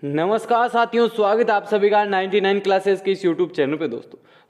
नमस्कार साथियों, स्वागत है आप सभी का 99 क्लासेस के इस यूट्यूब चैनल पे।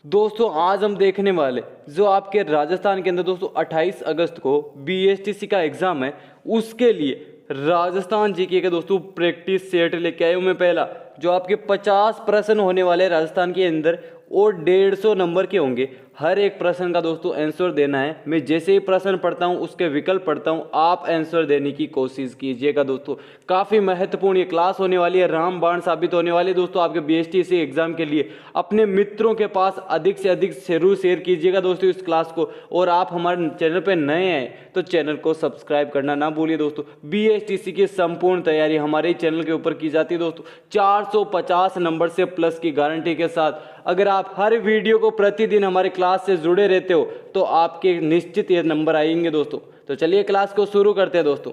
दोस्तों आज हम देखने वाले जो आपके राजस्थान के अंदर दोस्तों 28 अगस्त को बीएसटीसी का एग्जाम है, उसके लिए राजस्थान जीके के दोस्तों प्रैक्टिस सेट लेके आया हूँ मैं। पहला जो आपके 50 प्रश्न होने वाले राजस्थान के अंदर और 150 नंबर के होंगे। हर एक प्रश्न का दोस्तों आंसर देना है। मैं जैसे ही प्रश्न पढ़ता हूं उसके विकल्प पढ़ता हूं, आप आंसर देने की कोशिश कीजिएगा दोस्तों। काफ़ी महत्वपूर्ण ये क्लास होने वाली है, रामबाण साबित होने वाली है दोस्तों आपके बीएसटीसी एग्जाम के लिए। अपने मित्रों के पास अधिक से अधिक जरूर शेयर कीजिएगा दोस्तों इस क्लास को। और आप हमारे चैनल पर नए हैं तो चैनल को सब्सक्राइब करना ना भूलिए दोस्तों। बीएसटीसी की संपूर्ण तैयारी हमारे चैनल के ऊपर की जाती है दोस्तों, 450 नंबर से प्लस की गारंटी के साथ। अगर आप हर वीडियो को प्रतिदिन हमारे क्लास से जुड़े रहते हो तो आपके निश्चित ये नंबर आएंगे दोस्तों। तो चलिए क्लास को शुरू करते हैं दोस्तों।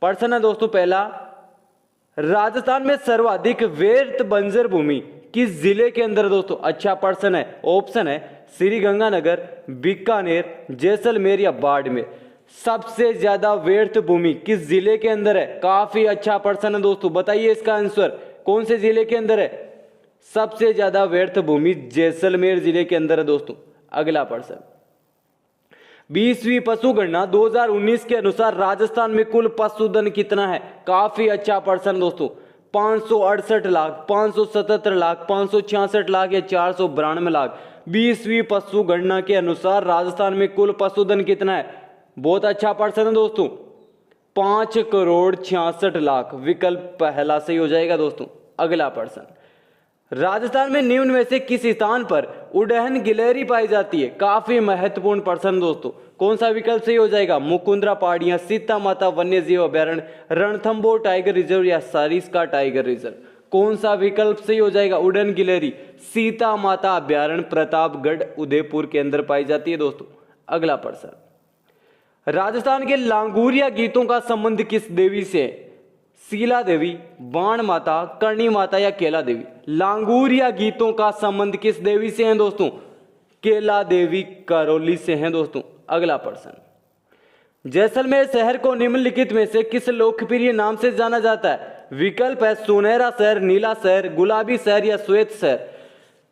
प्रश्न है दोस्तों पहला, राजस्थान में सर्वाधिक व्यर्थ बंजर भूमि किस जिले के अंदर दोस्तों? अच्छा प्रश्न है। ऑप्शन है श्री गंगानगर, बीकानेर, जैसलमेर या बाड़मेर। सबसे ज्यादा व्यर्थ भूमि किस जिले के अंदर है? काफी अच्छा प्रश्न है दोस्तों, बताइए इसका आंसर कौन से जिले के अंदर है? सबसे ज्यादा व्यर्थ भूमि जैसलमेर जिले के अंदर है दोस्तों। अगला प्रश्न, 20वीं पशु गणना 2019 के अनुसार राजस्थान में कुल पशुधन कितना है? काफी अच्छा प्रश्न दोस्तों। 568 लाख, 577 लाख, 566 लाख या 492 लाख। 20वीं पशु गणना के अनुसार राजस्थान में कुल पशुधन कितना है? बहुत अच्छा प्रश्न है दोस्तों, 5,66,00,000। विकल्प पहला सही हो जाएगा दोस्तों। अगला प्रश्न, राजस्थान में निम्न में से किस स्थान पर उड़हन गिलहरी पाई जाती है? काफी महत्वपूर्ण प्रश्न दोस्तों, कौन सा विकल्प सही हो जाएगा? मुकुंदरा पहाड़ियां, सीता माता वन्यजीव अभ्यारण्य, रणथंबोर टाइगर रिजर्व या सरिस्का टाइगर रिजर्व। कौन सा विकल्प सही हो जाएगा? उड़हन गिलहरी सीता माता अभ्यारण्य प्रतापगढ़ उदयपुर के अंदर पाई जाती है दोस्तों। अगला प्रश्न, राजस्थान के लांगूरिया गीतों का संबंध किस देवी से है? शीला देवी, बाण माता, करणी माता या केला देवी। लांगूरिया गीतों का संबंध किस देवी से है दोस्तों? केला देवी करौली से हैं दोस्तों। अगला प्रश्न, जैसलमेर शहर को निम्नलिखित में से किस लोकप्रिय नाम से जाना जाता है? विकल्प है सुनहरा शहर, नीला शहर, गुलाबी शहर या श्वेत शहर।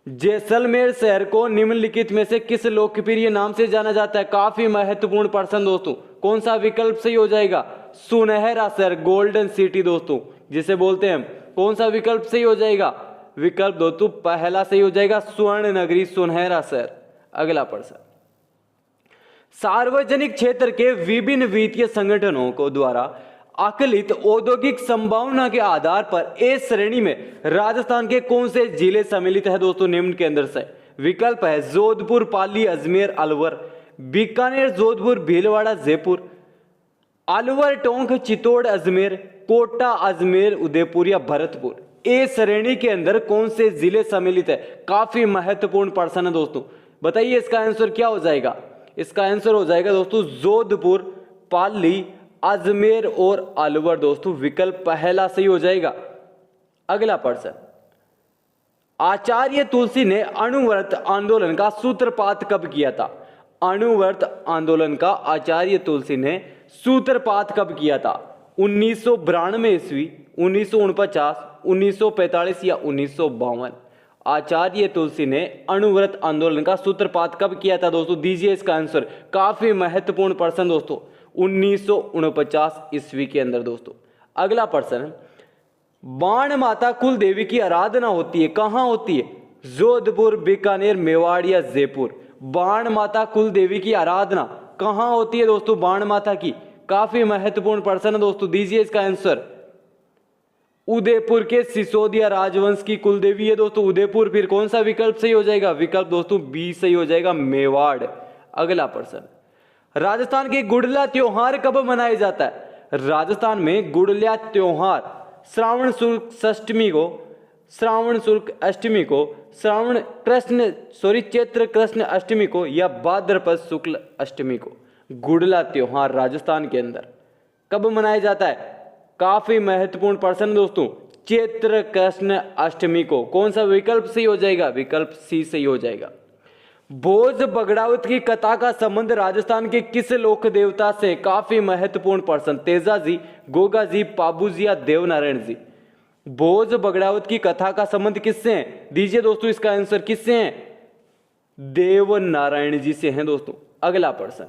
जैसलमेर शहर को निम्नलिखित में से किस लोकप्रिय नाम से जाना जाता है? काफी महत्वपूर्ण प्रश्न दोस्तों, कौन सा विकल्प सही हो जाएगा? सुनहरा शहर, गोल्डन सिटी दोस्तों जिसे बोलते हैं हम। कौन सा विकल्प सही हो जाएगा? विकल्प दोस्तों पहला सही हो जाएगा, स्वर्ण नगरी सुनहरा शहर। अगला प्रश्न, सार्वजनिक क्षेत्र के विभिन्न वित्तीय संगठनों को द्वारा आकलित औद्योगिक संभावना के आधार पर ए श्रेणी में राजस्थान के कौन से जिले सम्मिलित है दोस्तों निम्न के अंदर से? विकल्प है जोधपुर, पाली, अजमेर, अलवर, बीकानेर, जोधपुर, भीलवाड़ा, जयपुर, अलवर, टोंक, चित्तौड़, अजमेर, कोटा, अजमेर, उदयपुर या भरतपुर। ए श्रेणी के अंदर कौन से जिले सम्मिलित है? काफी महत्वपूर्ण प्रश्न है दोस्तों, बताइए इसका आंसर क्या हो जाएगा? इसका आंसर हो जाएगा दोस्तों जोधपुर, पाली, अजमेर और अलवर दोस्तों। विकल्प पहला सही हो जाएगा। अगला प्रश्न, आचार्य तुलसी ने अणुव्रत आंदोलन का सूत्रपात कब किया था? अणुव्रत आंदोलन का आचार्य तुलसी ने सूत्रपात कब किया था? 1992 ईस्वी, 1949, 1945 या 1952। आचार्य तुलसी ने अणुव्रत आंदोलन का सूत्रपात कब किया था दोस्तों? दीजिए इसका आंसर। काफी महत्वपूर्ण प्रश्न दोस्तों, 1949 ईस्वी के अंदर दोस्तों। अगला प्रश्न, बाण माता कुल देवी की आराधना होती है, कहां होती है? जोधपुर, बीकानेर, मेवाड़ या जयपुर। बाण माता कुल देवी की आराधना कहां होती है दोस्तों? बाण माता की। काफी महत्वपूर्ण प्रश्न है दोस्तों, दीजिए इसका आंसर। उदयपुर के सिसोदिया राजवंश की कुल देवी है दोस्तों उदयपुर। फिर कौन सा विकल्प सही हो जाएगा? विकल्प दोस्तों बी सही हो जाएगा, मेवाड़। अगला प्रश्न, राजस्थान के गुड़िया त्योहार कब मनाया जाता है? राजस्थान में गुड़िया त्योहार श्रावण शुक्ल षष्ठमी को, श्रावण शुक्ल अष्टमी को, चैत्र कृष्ण अष्टमी को या भाद्रपद शुक्ल अष्टमी को। गुड़िया त्योहार राजस्थान के अंदर कब मनाया जाता है? काफी महत्वपूर्ण प्रश्न दोस्तों, चैत्र कृष्ण अष्टमी को। कौन सा विकल्प सही हो जाएगा? विकल्प सी सही हो जाएगा। भोज बगड़ावत की कथा का संबंध राजस्थान के किस लोक देवता से? काफी महत्वपूर्ण प्रश्न, तेजा जी, गोगा जी, पाबू जी या देवनारायण जी। भोज बगड़ावत की कथा का संबंध किससे है? दीजिए दोस्तों इसका आंसर किससे है? देव नारायण जी से हैं दोस्तों। अगला प्रश्न,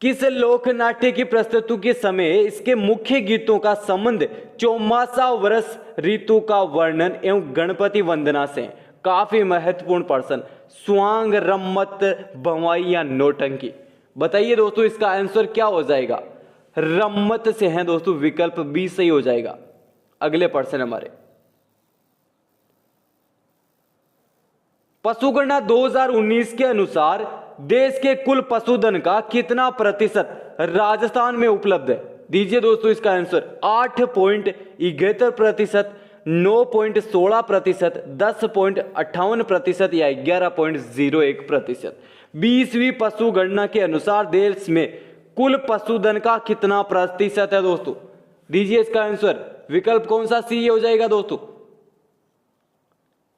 किस लोक नाट्य की प्रस्तुति के समय इसके मुख्य गीतों का संबंध चौमासा वर्ष ऋतु का वर्णन एवं गणपति वंदना से? काफी महत्वपूर्ण प्रश्न। स्वांग, रम्मत, भवाई या नौटंकी? बताइए दोस्तों इसका आंसर क्या हो जाएगा? रम्मत से हैं दोस्तों, विकल्प बी सही हो जाएगा। अगले प्रश्न हमारे, पशुगणना 2019 के अनुसार देश के कुल पशुधन का कितना प्रतिशत राजस्थान में उपलब्ध है? दीजिए दोस्तों इसका आंसर 8.71%, 9.16%, 10.58% या 11.01%। 20वीं पशुगणना के अनुसार देश में कुल पशुधन का कितना प्रतिशत है दोस्तों? दीजिए इसका आंसर, विकल्प कौन सा सी हो जाएगा दोस्तों?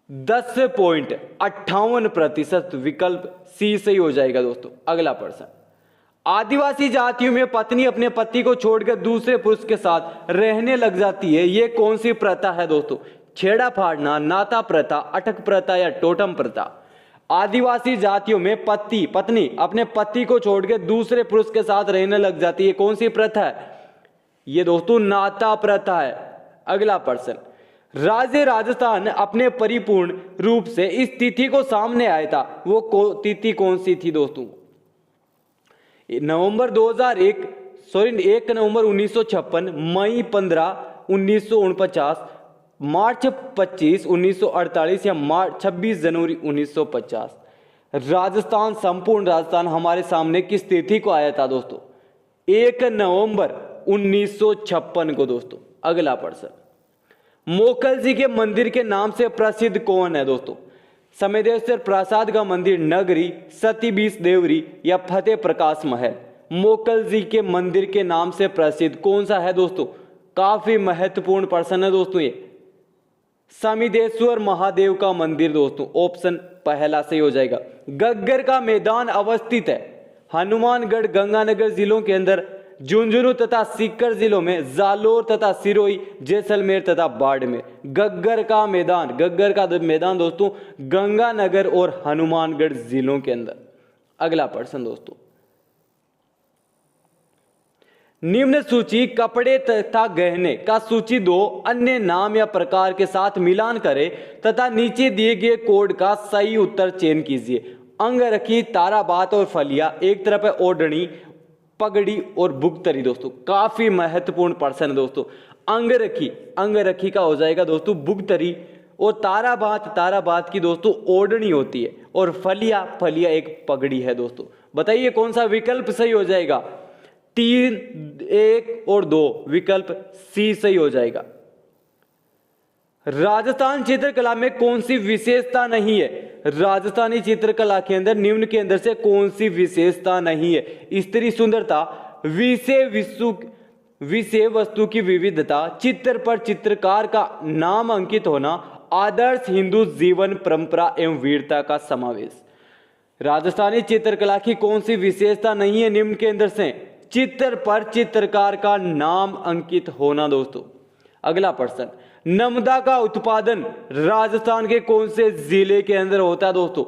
10.58%, विकल्प सी सही हो जाएगा दोस्तों। अगला प्रश्न, आदिवासी जातियों में पत्नी अपने पति को छोड़कर दूसरे पुरुष के साथ रहने लग जाती है, यह कौन सी प्रथा है दोस्तों? छेड़ा फाड़ना, नाता प्रथा, अटक प्रथा या टोटम प्रथा? आदिवासी जातियों में पत्नी अपने पति को छोड़कर दूसरे पुरुष के साथ रहने लग जाती है, कौन सी प्रथा है? ये दोस्तों नाता प्रथा है। अगला प्रश्न, राज्य राजस्थान अपने परिपूर्ण रूप से इस तिथि को सामने आया था, वो तिथि कौन सी थी दोस्तों? 1 नवंबर 1956, मई 15, 1949, मार्च 25, 1948 या 26 जनवरी 1950? राजस्थान, संपूर्ण राजस्थान हमारे सामने किस तिथि को आया था दोस्तों? 1 नवंबर 1956 को दोस्तों। अगला प्रश्न, मोकल जी के मंदिर के नाम से प्रसिद्ध कौन है दोस्तों? समयदेश्वर प्रसाद का मंदिर, नगरी, सती बीस देवरी या फतेह प्रकाश महल? मोकल जी के मंदिर के नाम से प्रसिद्ध कौन सा है दोस्तों? काफी महत्वपूर्ण प्रश्न है दोस्तों ये। समिदेश्वर महादेव का मंदिर दोस्तों, ऑप्शन पहला सही हो जाएगा। गग्गर का मैदान अवस्थित है हनुमानगढ़, गंगानगर जिलों के अंदर, झुंझुनू तथा सीकर जिलों में, जालोर तथा सिरोही, जैसलमेर तथा बाड़मेर। गग्गर का मैदान दोस्तों गंगानगर और हनुमानगढ़ जिलों के अंदर। अगला प्रश्न दोस्तों, निम्न सूची कपड़े तथा गहने का सूची 2 अन्य नाम या प्रकार के साथ मिलान करें तथा नीचे दिए गए कोड का सही उत्तर चयन कीजिए। अंगरखी, ताराबात और फलिया, एक तरफ है ओढ़नी, पगड़ी और बुगतरी दोस्तों। काफी महत्वपूर्ण प्रश्न है दोस्तों। अंगरखी का हो जाएगा दोस्तों बुगतरी, और ताराबात की दोस्तों ओढ़नी होती है, और फलिया एक पगड़ी है दोस्तों। बताइए कौन सा विकल्प सही हो जाएगा? 3, 1 और 2, विकल्प सी सही हो जाएगा। राजस्थान चित्रकला में कौन सी विशेषता नहीं है? राजस्थानी चित्रकला के अंदर निम्न के अंदर से कौन सी विशेषता नहीं है? स्त्री सुंदरता, विषय वस्तु की विविधता, चित्र पर चित्रकार का नाम अंकित होना, आदर्श हिंदू जीवन परंपरा एवं वीरता का समावेश। राजस्थानी चित्रकला की कौन सी विशेषता नहीं है निम्न के अंदर से? चित्र पर चित्रकार का नाम अंकित होना दोस्तों। अगला प्रश्न, नमदा का उत्पादन राजस्थान के कौन से जिले के अंदर होता है दोस्तों?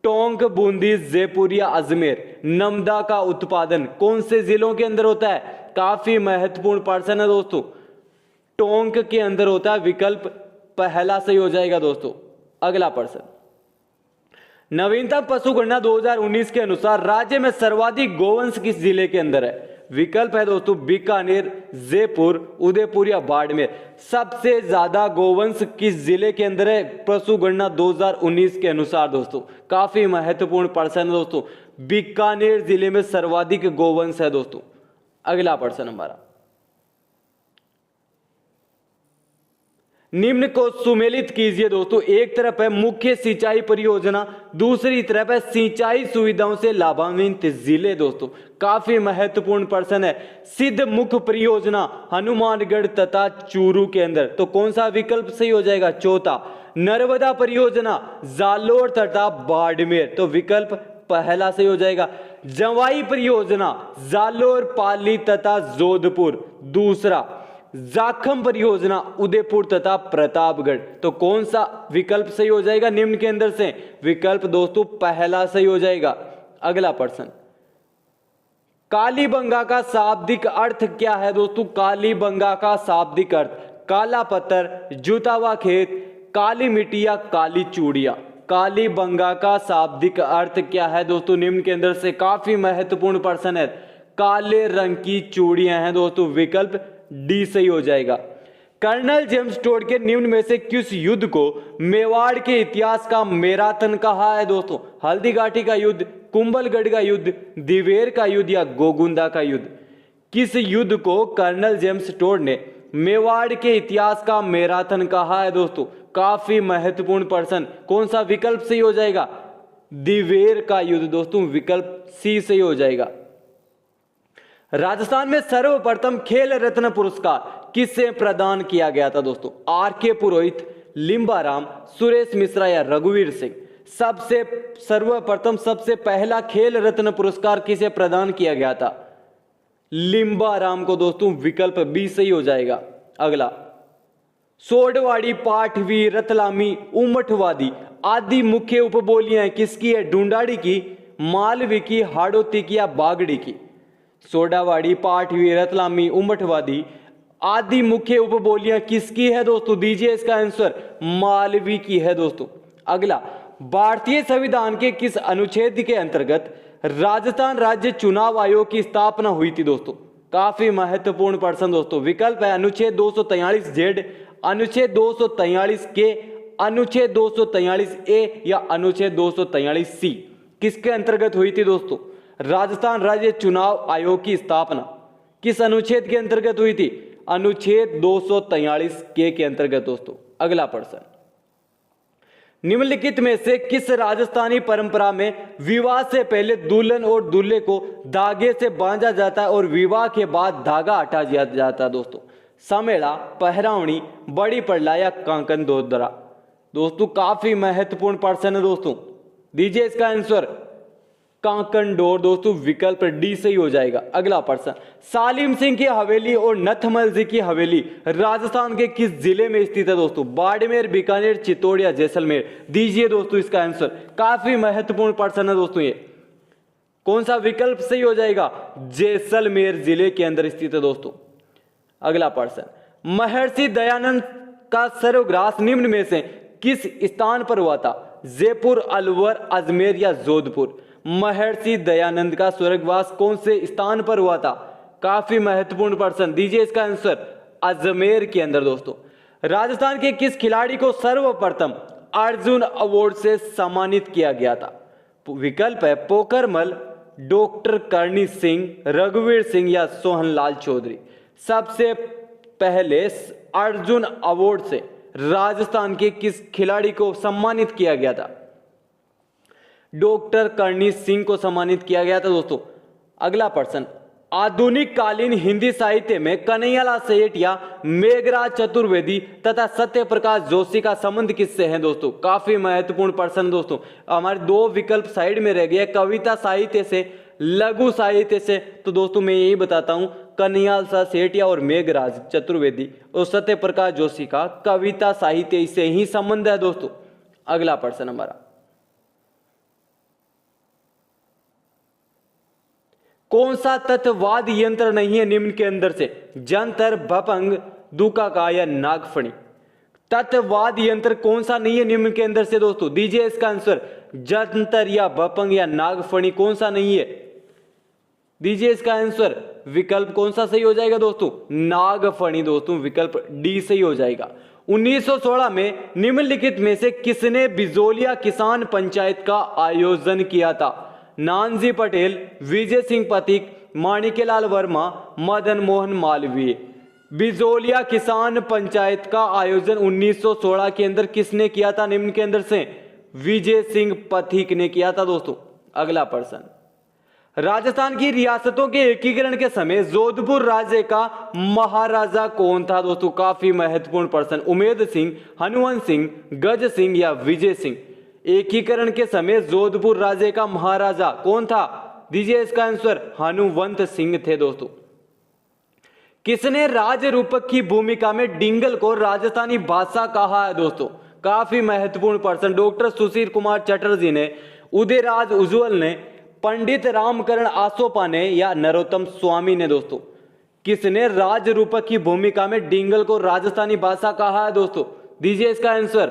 टोंक, बूंदी, जयपुर या अजमेर? नमदा का उत्पादन कौन से जिलों के अंदर होता है? काफी महत्वपूर्ण प्रश्न है दोस्तों। टोंक के अंदर होता है, विकल्प पहला सही हो जाएगा दोस्तों। अगला प्रश्न, नवीनतम पशुगणना 2019 के अनुसार राज्य में सर्वाधिक गोवंश किस जिले के अंदर है? विकल्प है दोस्तों बीकानेर, जयपुर, उदयपुर या बाड़मेर। सबसे ज्यादा गोवंश किस जिले के अंदर है पशुगणना 2019 के अनुसार दोस्तों? काफी महत्वपूर्ण प्रश्न है दोस्तों। बीकानेर जिले में सर्वाधिक गोवंश है दोस्तों। अगला प्रश्न हमारा, निम्न को सुमेलित कीजिए दोस्तों। एक तरफ है मुख्य सिंचाई परियोजना, दूसरी तरफ है सिंचाई सुविधाओं से लाभान्वित जिले दोस्तों। काफी महत्वपूर्ण प्रश्न है। सिद्ध मुख्य परियोजना हनुमानगढ़ तथा चूरू के अंदर, तो कौन सा विकल्प सही हो जाएगा? चौथा। नर्मदा परियोजना जालोर तथा बाड़मेर, तो विकल्प पहला सही हो जाएगा। जवाई परियोजना जालोर, पाली तथा जोधपुर, दूसरा। जाखम परियोजना उदयपुर तथा प्रतापगढ़। तो कौन सा विकल्प सही हो जाएगा निम्न के अंदर से? विकल्प दोस्तों पहला सही हो जाएगा। अगला प्रश्न, कालीबंगा का शाब्दिक अर्थ क्या है दोस्तों? कालीबंगा का शाब्दिक अर्थ काला पत्थर, जुता हुआ खेत, काली मिट्टी या काली चूड़ियां। कालीबंगा का शाब्दिक अर्थ क्या है दोस्तों निम्न के अंदर से? काफी महत्वपूर्ण प्रश्न है। काले रंग की चूड़ियां हैं दोस्तों, विकल्प डी सही हो जाएगा। कर्नल जेम्स टोड के निम्न में से किस युद्ध को मेवाड़ के इतिहास का मैराथन कहा है दोस्तों? हल्दीघाटी का युद्ध, कुंभलगढ़ का युद्ध, दिवेर का युद्ध या गोगुंदा का युद्ध? किस युद्ध को कर्नल जेम्स टोड ने मेवाड़ के इतिहास का मैराथन कहा है दोस्तों? काफी महत्वपूर्ण प्रश्न। कौन सा विकल्प सही हो जाएगा? दिवेर का युद्ध दोस्तों, विकल्प सी सही हो जाएगा। राजस्थान में सर्वप्रथम खेल रत्न पुरस्कार किसे प्रदान किया गया था दोस्तों? आर के पुरोहित, लिंबाराम, सुरेश मिश्रा या रघुवीर सिंह? सर्वप्रथम सबसे पहला खेल रत्न पुरस्कार किसे प्रदान किया गया था? लिंबाराम को दोस्तों, विकल्प बी सही हो जाएगा। अगला, सोडवाड़ी, पाठवी, रतलामी, उमठवादी आदि मुख्य उपबोलियां किसकी है? ढूंढाड़ी की, मालवी की, हाड़ौती की या बागड़ी की? सोडावाड़ी, पाठवी, रतलामी, उमठवादी आदि मुख्य उपबोलियां किसकी है दोस्तों? दीजिए इसका आंसर, मालवी की है दोस्तों। अगला, भारतीय संविधान के किस अनुच्छेद के अंतर्गत राजस्थान राज्य चुनाव आयोग की स्थापना हुई थी दोस्तों? काफी महत्वपूर्ण प्रश्न दोस्तों। विकल्प है अनुच्छेद 243 जेड, अनुच्छेद 243 के, अनुच्छेद 243 ए या अनुच्छेद 243 सी? किसके अंतर्गत हुई थी दोस्तों राजस्थान राज्य चुनाव आयोग की स्थापना? किस अनुच्छेद के अंतर्गत हुई थी? अनुच्छेद 243 के अंतर्गत दोस्तों। अगला प्रश्न, निम्नलिखित में से किस राजस्थानी परंपरा में विवाह से पहले दुल्हन और दूल्हे को धागे से बांधा जाता है और विवाह के बाद धागा हटा दिया जाता है दोस्तों? समेड़ा, पहरावणी, बड़ी पड़ला या कांकन दोदरा? दोस्तों काफी महत्वपूर्ण प्रश्न है दोस्तों, दीजिए इसका आंसर, कांकन डोर दोस्तों, विकल्प डी सही हो जाएगा। अगला प्रश्न, सालिम सिंह की हवेली और नथमल जी की हवेली राजस्थान के किस जिले में स्थित है दोस्तों? बाड़मेर, बीकानेर, चित्तौड़ या जैसलमेर? दीजिए दोस्तों इसका आंसर। काफी महत्वपूर्ण प्रश्न है दोस्तों ये। कौन सा विकल्प सही हो जाएगा? जैसलमेर जिले के अंदर स्थित है दोस्तों। अगला प्रश्न, महर्षि दयानंद का सर्वग्रास निम्न में से किस स्थान पर हुआ था? जयपुर, अलवर, अजमेर या जोधपुर? महर्षि दयानंद का स्वर्गवास कौन से स्थान पर हुआ था? काफी महत्वपूर्ण प्रश्न, दीजिए इसका आंसर, अजमेर के अंदर दोस्तों। राजस्थान के किस खिलाड़ी को सर्वप्रथम अर्जुन अवार्ड से सम्मानित किया गया था? विकल्प है पोखरमल, डॉक्टर करणी सिंह, रघुवीर सिंह या सोहनलाल चौधरी? सबसे पहले अर्जुन अवार्ड से राजस्थान के किस खिलाड़ी को सम्मानित किया गया था? डॉक्टर करणी सिंह को सम्मानित किया गया था दोस्तों। अगला प्रश्न, आधुनिक कालीन हिंदी साहित्य में कन्हैयालाल सेठिया, मेघराज चतुर्वेदी तथा सत्य प्रकाश जोशी का संबंध किससे है दोस्तों? काफी महत्वपूर्ण प्रश्न दोस्तों। हमारे दो विकल्प साइड में रह गए, कविता साहित्य से, लघु साहित्य से। तो दोस्तों मैं यही बताता हूं, कन्हैयालाल सेठिया और मेघराज चतुर्वेदी और सत्य प्रकाश जोशी का कविता साहित्य से ही संबंध है दोस्तों। अगला प्रश्न हमारा, कौन सा तत्ववाद यंत्र नहीं है निम्न के अंदर से? जंतर, भपंग, दुकाका या नागफणी? तत्ववाद यंत्र कौन सा नहीं है निम्न के अंदर से दोस्तों? दीजिए इसका आंसर, जंतर या भपंग या नागफणी कौन सा नहीं है? दीजिए इसका आंसर, विकल्प कौन सा सही हो जाएगा दोस्तों? नागफणी दोस्तों, विकल्प डी सही हो जाएगा। 1916 में निम्नलिखित में से किसने बिजोलिया किसान पंचायत का आयोजन किया था? नानजी पटेल, विजय सिंह पथिक, माणिक्यलाल वर्मा, मदन मोहन मालवीय? बिजोलिया किसान पंचायत का आयोजन 1916 के अंदर किसने किया था निम्न के अंदर से? विजय सिंह पथिक ने किया था दोस्तों। अगला प्रश्न, राजस्थान की रियासतों के एकीकरण के समय जोधपुर राज्य का महाराजा कौन था दोस्तों? काफी महत्वपूर्ण प्रश्न। उमेद सिंह, हनुवंत सिंह, गज सिंह या विजय सिंह? एकीकरण के समय जोधपुर राज्य का महाराजा कौन था? दीजिए इसका आंसर, हनुवंत सिंह थे दोस्तों। किसने राज रूपक की भूमिका में डिंगल को राजस्थानी भाषा कहा है दोस्तों? काफी महत्वपूर्ण पर्सन डॉक्टर सुशील कुमार चटर्जी ने, उदयराज उज्ज्वल ने, पंडित रामकरण आसोपा ने या नरोत्तम स्वामी ने दोस्तों? किसने राज रूपक की भूमिका में डिंगल को राजस्थानी भाषा कहा है दोस्तों? दीजिए इसका आंसर।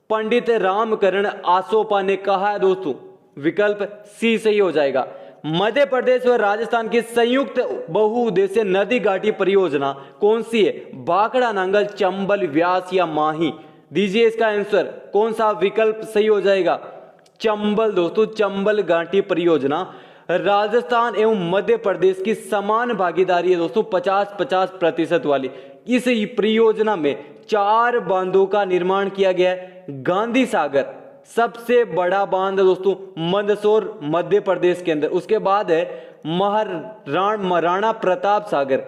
पंडित रामकरण आसोपा ने कहा है दोस्तों। विकल्प सी सही हो जाएगा। मध्य प्रदेश व राजस्थान की संयुक्त बहुउद्देशीय नदी घाटी परियोजना कौन सी है? भाखड़ा नांगल, चंबल, व्यास या माही? दीजिए इसका आंसर। कौन सा विकल्प सही हो जाएगा? चंबल दोस्तों, चंबल घाटी परियोजना राजस्थान एवं मध्य प्रदेश की समान भागीदारी है दोस्तों, 50-50% वाली। इस परियोजना में 4 बांधों का निर्माण किया गया है। गांधी सागर सबसे बड़ा बांध है दोस्तों, मंदसौर मध्य प्रदेश के अंदर। उसके बाद है महाराणा प्रताप सागर,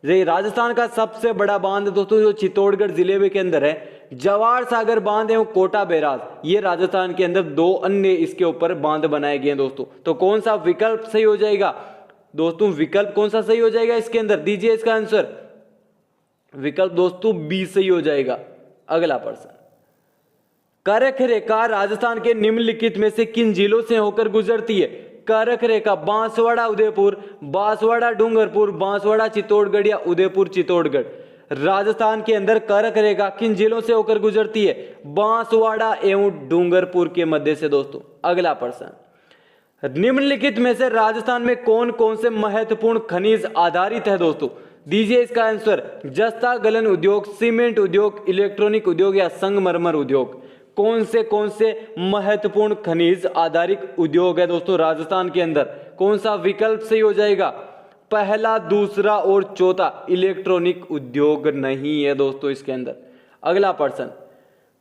ये राजस्थान का सबसे बड़ा बांध दोस्तों जो चित्तौड़गढ़ जिले के अंदर है। जवाहर सागर बांध एवं कोटा बैराज, ये राजस्थान के अंदर 2 अन्य इसके ऊपर बांध बनाए गए हैं दोस्तों। तो कौन सा विकल्प सही हो जाएगा दोस्तों? विकल्प कौन सा सही हो जाएगा इसके अंदर? दीजिए इसका आंसर। विकल्प दोस्तों बी सही हो जाएगा। अगला प्रश्न, करक रेखा राजस्थान के निम्नलिखित में से किन जिलों से होकर गुजरती है? करक रेखा बांसवाड़ा उदयपुर, बांसवाड़ा डूंगरपुर, बांसवाड़ा चित्तौड़गढ़ या उदयपुर चित्तौड़गढ़? राजस्थान के अंदर करक रेखा किन जिलों से होकर गुजरती है? बांसवाड़ा एवं डूंगरपुर के मध्य से दोस्तों। अगला प्रश्न, निम्नलिखित में से राजस्थान में कौन कौन से महत्वपूर्ण खनिज आधारित है दोस्तों? दीजिए इसका आंसर। जस्ता गलन उद्योग, सीमेंट उद्योग, इलेक्ट्रॉनिक उद्योग या संगमरमर उद्योग? कौन से महत्वपूर्ण खनिज आधारित उद्योग है दोस्तों राजस्थान के अंदर? कौन सा विकल्प सही हो जाएगा? पहला, दूसरा और चौथा। इलेक्ट्रॉनिक उद्योग नहीं है दोस्तों इसके अंदर। अगला प्रश्न,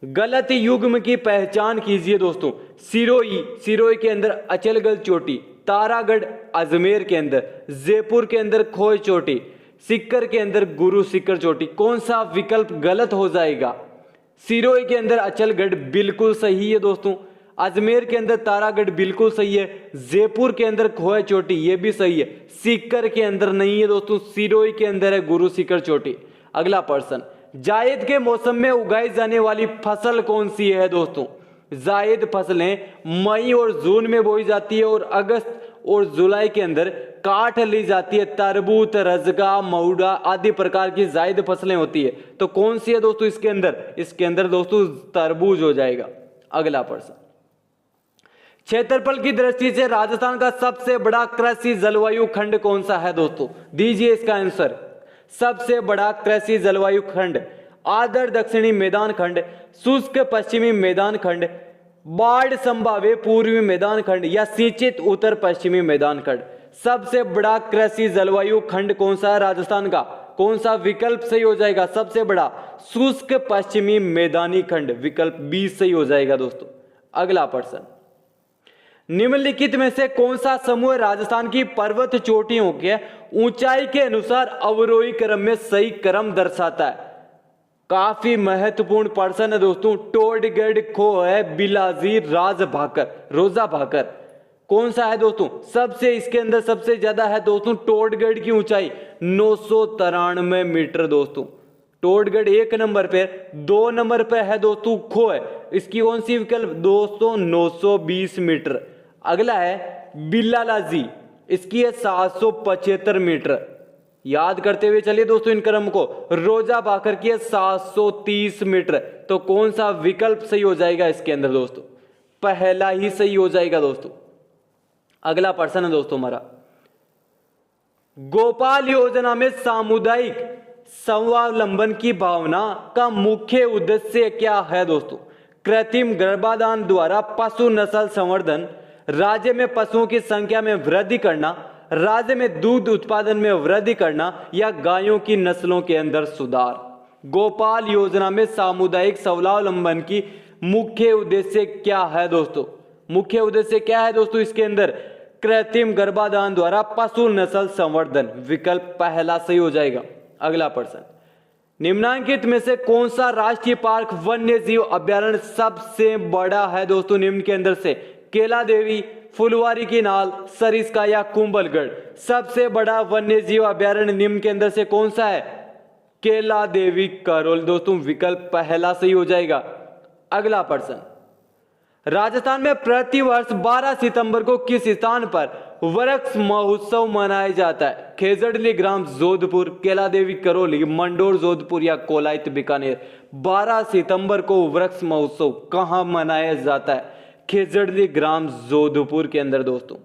गलत युग्म की पहचान कीजिए दोस्तों। सिरोही के अंदर अचलगढ़ चोटी, तारागढ़ अजमेर के अंदर, जयपुर के अंदर खोय चोटी, सीकर के अंदर गुरु सीकर चोटी? कौन सा विकल्प गलत हो जाएगा? सिरोही के अंदर अचलगढ़ बिल्कुल सही है दोस्तों, अजमेर के अंदर तारागढ़ बिल्कुल सही है, जयपुर के अंदर खोय चोटी ये भी सही है, सीकर के अंदर नहीं है दोस्तों, सिरोही के अंदर है गुरु सीकर चोटी। अगला प्रश्न, जायद के मौसम में उगाई जाने वाली फसल कौन सी है दोस्तों? जायद फसलें मई और जून में बोई जाती है और अगस्त और जुलाई के अंदर काट ली जाती है। तरबूज, रजगा, महुड़ा आदि प्रकार की जायद फसलें होती है। तो कौन सी है दोस्तों इसके अंदर? इसके अंदर दोस्तों तरबूज हो जाएगा। अगला प्रश्न, क्षेत्रफल की दृष्टि से राजस्थान का सबसे बड़ा कृषि जलवायु खंड कौन सा है दोस्तों? दीजिए इसका आंसर। सबसे बड़ा कृषि जलवायु खंड, आर्द्र दक्षिणी मैदान खंड, शुष्क पश्चिमी मैदान खंड, बाढ़ संभाव्य पूर्वी मैदान खंड या सिंचित उत्तर पश्चिमी मैदान खंड? सबसे बड़ा कृषि जलवायु खंड कौन सा है राजस्थान का? कौन सा विकल्प सही हो जाएगा? सबसे बड़ा शुष्क पश्चिमी मैदानी खंड, विकल्प बी सही हो जाएगा दोस्तों। अगला प्रश्न, निम्नलिखित में से कौन सा समूह राजस्थान की पर्वत चोटियों के ऊंचाई के अनुसार अवरोही क्रम में सही क्रम दर्शाता है? काफी महत्वपूर्ण प्रश्न है दोस्तों। टोडगढ़, खोह, बिलाजी, राज भाकर, रोजा भाकर? कौन सा है दोस्तों? सबसे इसके अंदर सबसे ज्यादा है दोस्तों टोडगढ़ की ऊंचाई 993 मीटर दोस्तों। टोडगढ़ 1 नंबर पे, 2 नंबर पे है दोस्तों खोह, इसकी कौन सी विकल्प दोस्तों? 920 मीटर। अगला है बिलालाजी, इसकी है 775 मीटर। याद करते हुए चलिए दोस्तों इन क्रम को। रोजा भाकर की है 730 मीटर। तो कौन सा विकल्प सही हो जाएगा इसके अंदर दोस्तों? पहला ही सही हो जाएगा दोस्तों। अगला प्रश्न है दोस्तों हमारा, गोपाल योजना में सामुदायिक स्वावलंबन की भावना का मुख्य उद्देश्य क्या है दोस्तों? कृत्रिम गर्भाधान द्वारा पशु नस्ल संवर्धन, राज्य में पशुओं की संख्या में वृद्धि करना, राज्य में दूध उत्पादन में वृद्धि करना या गायों की नस्लों के अंदर सुधार? गोपाल योजना में सामुदायिक स्वावलंबन की मुख्य उद्देश्य क्या है दोस्तों? मुख्य उद्देश्य क्या है दोस्तों इसके अंदर? कृत्रिम गर्भाधान द्वारा पशु नस्ल संवर्धन, विकल्प पहला सही हो जाएगा। अगला प्रश्न, निम्नांकित में से कौन सा राष्ट्रीय पार्क वन्य जीव अभ्यारण्य सबसे बड़ा है दोस्तों? निम्न के अंदर से केला देवी, फुलवारी की नाल, सरिस्का या कुंभलगढ़। सबसे बड़ा वन्य जीव अभ्यारण्य निम्न के अंदर से कौन सा है? केला देवी करौल। दोस्तों विकल्प पहला सही हो जाएगा। अगला प्रश्न, राजस्थान में प्रतिवर्ष 12 सितंबर को किस स्थान पर वृक्ष महोत्सव मनाया जाता है? खेजड़ली ग्राम जोधपुर, केला देवी करौली, मंडोर जोधपुर या कोलायत बीकानेर। 12 सितंबर को वृक्ष महोत्सव कहां मनाया जाता है? खेजड़ली ग्राम जोधपुर के अंदर। दोस्तों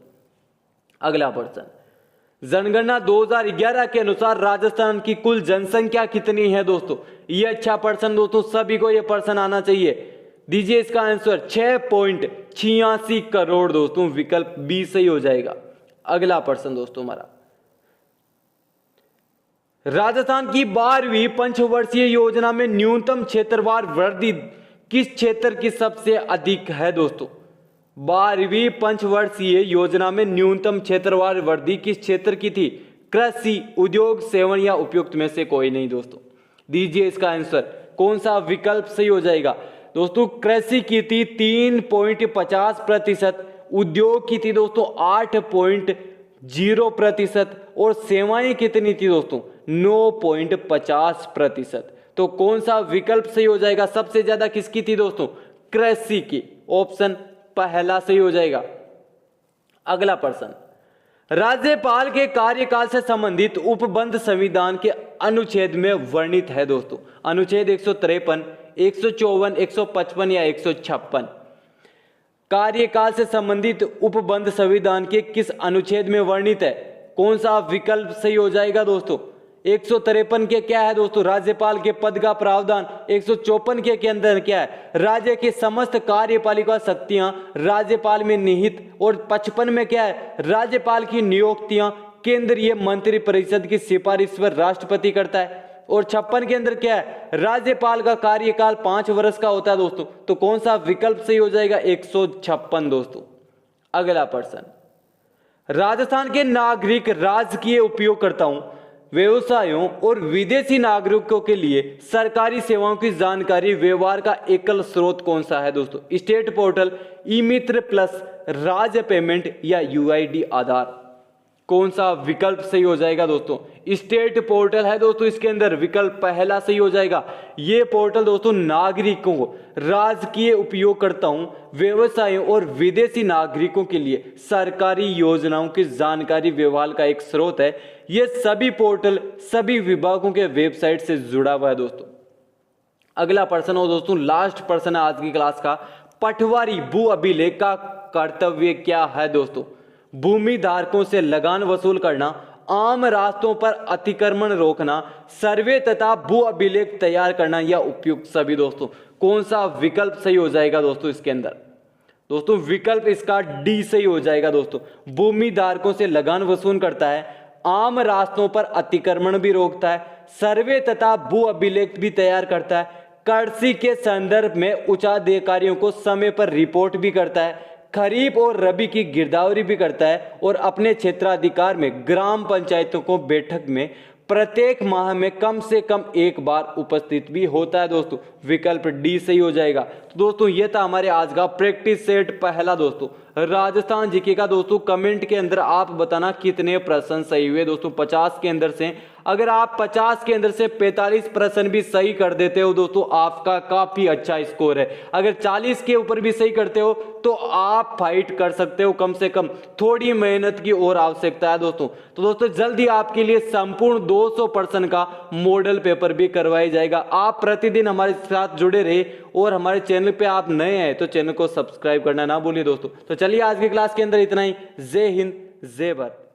अगला प्रश्न, जनगणना 2011 के अनुसार राजस्थान की कुल जनसंख्या कितनी है? दोस्तों ये अच्छा प्रश्न, दोस्तों सभी को ये प्रश्न आना चाहिए। दीजिए इसका आंसर 6.86 करोड़। दोस्तों विकल्प बी सही हो जाएगा। अगला प्रश्न दोस्तों हमारा, राजस्थान की 12वीं पंचवर्षीय योजना में न्यूनतम क्षेत्रवार वृद्धि किस क्षेत्र की सबसे अधिक है? दोस्तों 12वीं पंचवर्षीय योजना में न्यूनतम क्षेत्रवार वृद्धि किस क्षेत्र की थी? कृषि, उद्योग, सेवन या उपयुक्त में से कोई नहीं। दोस्तों दीजिए इसका आंसर, कौन सा विकल्प सही हो जाएगा? दोस्तों कृषि की थी 3.50%, उद्योग की थी दोस्तों 8.0% और सेवाएं कितनी थी दोस्तों? 9.50%। तो कौन सा विकल्प सही हो जाएगा? सबसे ज्यादा किसकी थी दोस्तों? कृषि की। ऑप्शन पहला सही हो जाएगा। अगला प्रश्न, राज्यपाल के कार्यकाल से संबंधित उपबंध संविधान के अनुच्छेद में वर्णित है? दोस्तों अनुच्छेद 153, 154, 155 या 156। कार्यकाल से संबंधित उपबंध संविधान के किस अनुच्छेद में वर्णित है? कौन सा विकल्प सही हो जाएगा? दोस्तों 153 के क्या है दोस्तों? राज्यपाल के पद का प्रावधान। 154 के अंदर क्या है? राज्य की समस्त कार्यपालिका शक्तियां राज्यपाल में निहित। और 55 में क्या है? राज्यपाल की नियुक्तियां केंद्रीय मंत्रिपरिषद की सिफारिश पर राष्ट्रपति करता है। और 56 के अंदर क्या है? राज्यपाल का कार्यकाल 5 वर्ष का होता है। दोस्तों तो कौन सा विकल्प सही हो जाएगा? 156। दोस्तों अगला प्रश्न, राजस्थान के नागरिक राजकीय उपयोगकर्ताओं, व्यवसायों और विदेशी नागरिकों के लिए सरकारी सेवाओं की जानकारी व्यवहार का एकल स्रोत कौन सा है? दोस्तों स्टेट पोर्टल, ई मित्र प्लस, राज्य पेमेंट या यूआईडी आधार। कौन सा विकल्प सही हो जाएगा? दोस्तों स्टेट पोर्टल है दोस्तों, इसके अंदर विकल्प पहला सही हो जाएगा। ये पोर्टल दोस्तों नागरिकों को, राजकीय उपयोगकर्ताओं, व्यवसायों और विदेशी नागरिकों के लिए सरकारी योजनाओं की जानकारी व्यवहार का एक स्रोत है। ये सभी पोर्टल सभी विभागों के वेबसाइट से जुड़ा हुआ है। दोस्तों अगला प्रश्न हो दोस्तों, लास्ट प्रश्न है आज की क्लास का, पटवारी भू अभिलेख का कर्तव्य क्या है? दोस्तों भूमि धारकों से लगान वसूल करना, आम रास्तों पर अतिक्रमण रोकना, सर्वे तथा भू अभिलेख तैयार करना या उपयुक्त सभी। दोस्तों कौन सा विकल्प सही हो जाएगा? दोस्तों इसके अंदर दोस्तों विकल्प इसका डी सही हो जाएगा। दोस्तों भूमि धारकों से लगान वसूल करता है, आम रास्तों पर अतिक्रमण भी रोकता है, सर्वे तथा भू अभिलेख भी तैयार करता है, कृषि के संदर्भ में उच्चाधिकारियों को समय पर रिपोर्ट भी करता है, खरीफ और रबी की गिरदावरी भी करता है और अपने क्षेत्राधिकार में ग्राम पंचायतों को बैठक में प्रत्येक माह में कम से कम एक बार उपस्थित भी होता है। दोस्तों विकल्प डी सही हो जाएगा। तो दोस्तों ये था हमारे आज का प्रैक्टिस सेट पहला दोस्तों राजस्थान जीके का। दोस्तों कमेंट के अंदर आप बताना कितने प्रश्न सही हुए। दोस्तों 50 के अंदर से अगर आप 50 के अंदर से 45 प्रश्न भी सही कर देते हो दोस्तों आपका काफी अच्छा स्कोर है। अगर 40 के ऊपर भी सही करते हो तो आप फाइट कर सकते हो। कम से कम थोड़ी मेहनत की और आवश्यकता है दोस्तों। तो दोस्तों जल्दी आपके लिए संपूर्ण 200 प्रश्न का मॉडल पेपर भी करवाया जाएगा। आप प्रतिदिन हमारे साथ जुड़े रहे और हमारे चैनल पे आप नए हैं तो चैनल को सब्सक्राइब करना ना भूलिए दोस्तों। तो चलिए आज की क्लास के अंदर इतना ही। जय हिंद, जय भारत।